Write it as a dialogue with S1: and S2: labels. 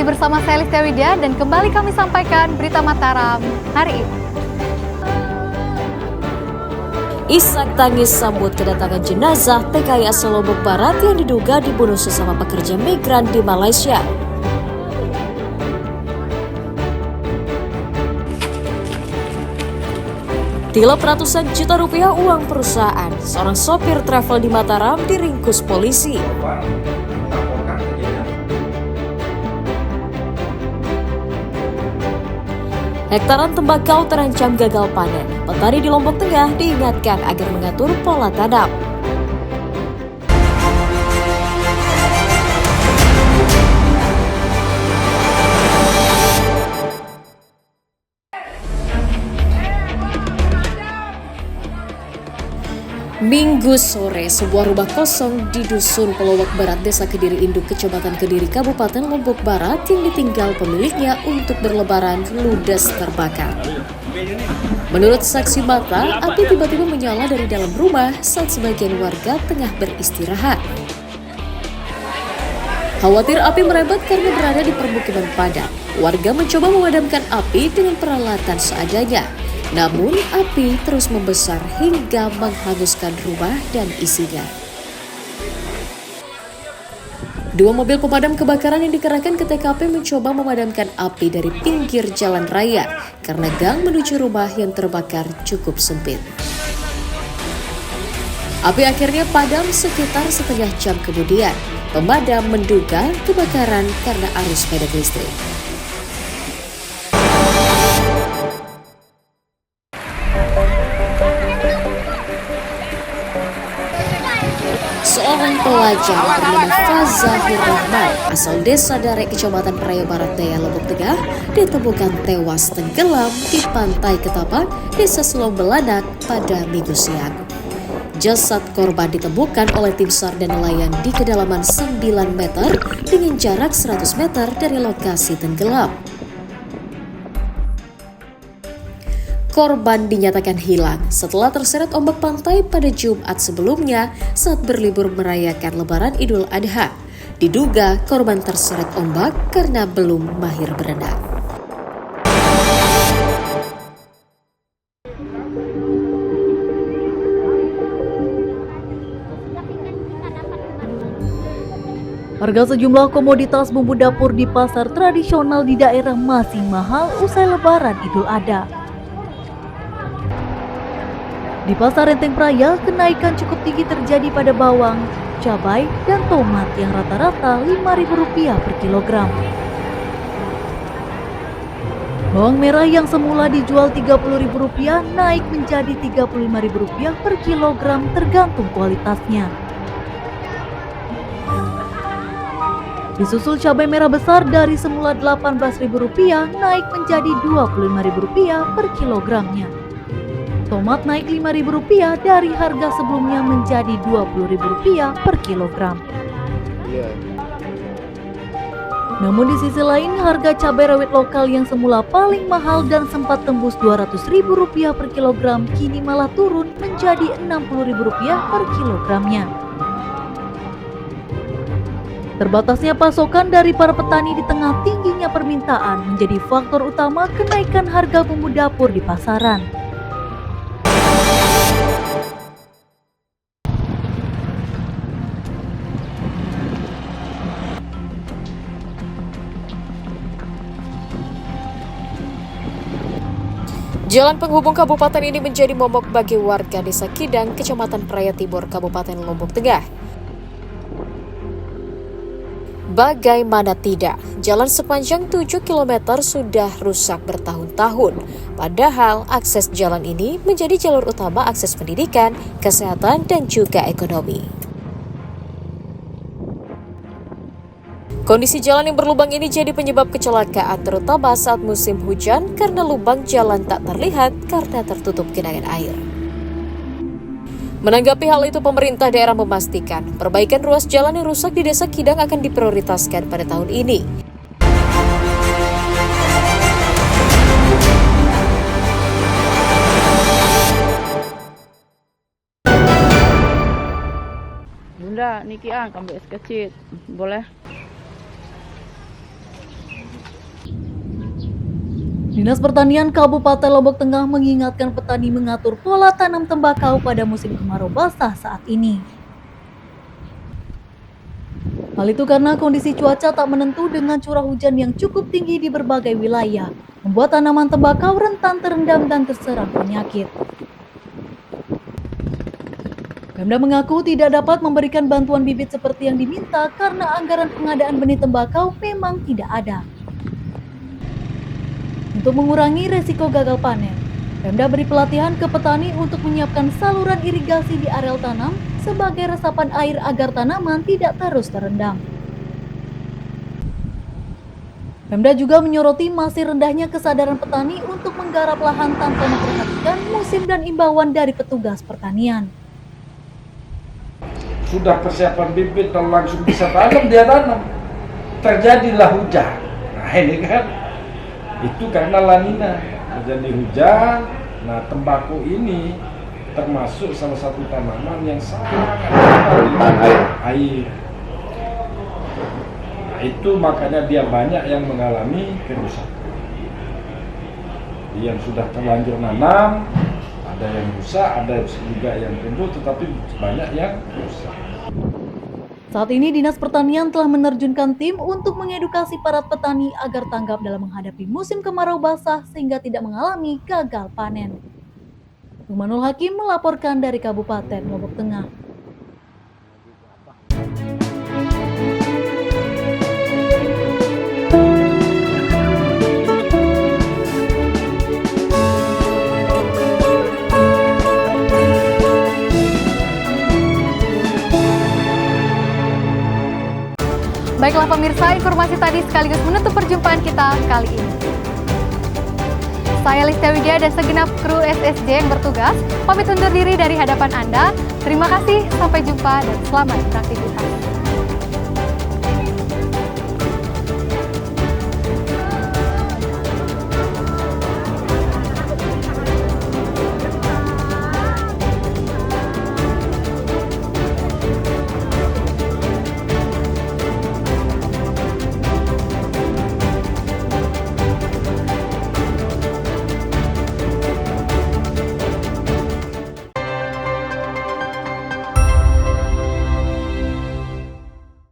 S1: Masih bersama saya Listia Widya dan kembali kami sampaikan berita Mataram hari ini.
S2: Isak tangis sambut kedatangan jenazah TKI asal Lombok Barat yang diduga dibunuh sesama pekerja migran di Malaysia. Tilap ratusan juta rupiah uang perusahaan, seorang sopir travel di Mataram diringkus polisi. Hektaran tembakau terancam gagal panen. Petani di Lombok Tengah diingatkan agar mengatur pola tanam. Minggu sore, sebuah rumah kosong di Dusun Pelowok Barat, Desa Kediri Induk, Kecamatan Kediri, Kabupaten Lombok Barat yang ditinggal pemiliknya untuk berlebaran ludes terbakar. Menurut saksi mata, api tiba-tiba menyala dari dalam rumah saat sebagian warga tengah beristirahat. Khawatir api merebak karena berada di permukiman padat, warga mencoba memadamkan api dengan peralatan seadanya. Namun, api terus membesar hingga menghanguskan rumah dan isinya. Dua mobil pemadam kebakaran yang dikerahkan ke TKP mencoba memadamkan api dari pinggir jalan raya karena gang menuju rumah yang terbakar cukup sempit. Api akhirnya padam sekitar setengah jam kemudian. Pemadam menduga kebakaran karena arus pendek listrik. Seorang pelajar bernama Fazahur Rahman asal Desa Darek, Kecamatan Praia Barat Daya, Lombok Tengah ditemukan tewas tenggelam di Pantai Ketapang, Desa Selong Belanak pada Minggu siang. Jasad korban ditemukan oleh tim SAR dan nelayan di kedalaman 9 meter dengan jarak 100 meter dari lokasi tenggelam. Korban dinyatakan hilang setelah terseret ombak pantai pada Jumat sebelumnya saat berlibur merayakan Lebaran Idul Adha. Diduga korban terseret ombak karena belum mahir berenang.
S3: Harga sejumlah komoditas bumbu dapur di pasar tradisional di daerah masih mahal usai Lebaran Idul Adha. Di Pasar Renteng Praia, kenaikan cukup tinggi terjadi pada bawang, cabai, dan tomat yang rata-rata Rp5.000 per kilogram. Bawang merah yang semula dijual Rp30.000 naik menjadi Rp35.000 per kilogram tergantung kualitasnya. Disusul cabai merah besar dari semula Rp18.000 naik menjadi Rp25.000 per kilogramnya. Tomat naik Rp5.000 dari harga sebelumnya menjadi Rp20.000 per kilogram. Namun di sisi lain, harga cabai rawit lokal yang semula paling mahal dan sempat tembus Rp200.000 per kilogram kini malah turun menjadi Rp60.000 per kilogramnya. Terbatasnya pasokan dari para petani di tengah tingginya permintaan menjadi faktor utama kenaikan harga bumbu dapur di pasaran.
S2: Jalan penghubung kabupaten ini menjadi momok bagi warga Desa Kidang, Kecamatan Praia Timur, Kabupaten Lombok Tengah. Bagaimana tidak, jalan sepanjang 7 km sudah rusak bertahun-tahun. Padahal akses jalan ini menjadi jalur utama akses pendidikan, kesehatan, dan juga ekonomi. Kondisi jalan yang berlubang ini jadi penyebab kecelakaan terutama saat musim hujan karena lubang jalan tak terlihat karena tertutup genangan air. Menanggapi hal itu, pemerintah daerah memastikan perbaikan ruas jalan yang rusak di Desa Kidang akan diprioritaskan pada tahun ini.
S4: Bunda, niki ambil es kecil, boleh?
S3: Dinas Pertanian Kabupaten Lombok Tengah mengingatkan petani mengatur pola tanam tembakau pada musim kemarau basah saat ini. Hal itu karena kondisi cuaca tak menentu dengan curah hujan yang cukup tinggi di berbagai wilayah, membuat tanaman tembakau rentan terendam dan terserang penyakit. Pemda mengaku tidak dapat memberikan bantuan bibit seperti yang diminta karena anggaran pengadaan benih tembakau memang tidak ada. Untuk mengurangi resiko gagal panen, Pemda beri pelatihan ke petani untuk menyiapkan saluran irigasi di areal tanam sebagai resapan air agar tanaman tidak terus terendam. Pemda juga menyoroti masih rendahnya kesadaran petani untuk menggarap lahan tanpa memperhatikan musim dan imbauan dari petugas pertanian.
S4: Sudah persiapan bibit dan langsung bisa tanam, dia tanam. Terjadilah hujan. Nah ini kan, itu karena La Nina. Terjadi hujan, nah tembakau ini termasuk salah satu tanaman yang sangat tahan air. Nah itu makanya dia banyak yang mengalami kerusakan. Yang sudah terlanjur nanam, ada yang rusak, ada juga yang tumbuh, tetapi banyak yang rusak.
S3: Saat ini Dinas Pertanian telah menerjunkan tim untuk mengedukasi para petani agar tanggap dalam menghadapi musim kemarau basah sehingga tidak mengalami gagal panen. Numanul Hakim melaporkan dari Kabupaten Lombok Tengah.
S1: Baiklah pemirsa, informasi tadi sekaligus menutup perjumpaan kita kali ini. Saya Listia Widya dan segenap kru SSJ yang bertugas pamit undur diri dari hadapan Anda. Terima kasih, sampai jumpa dan selamat beraktivitas.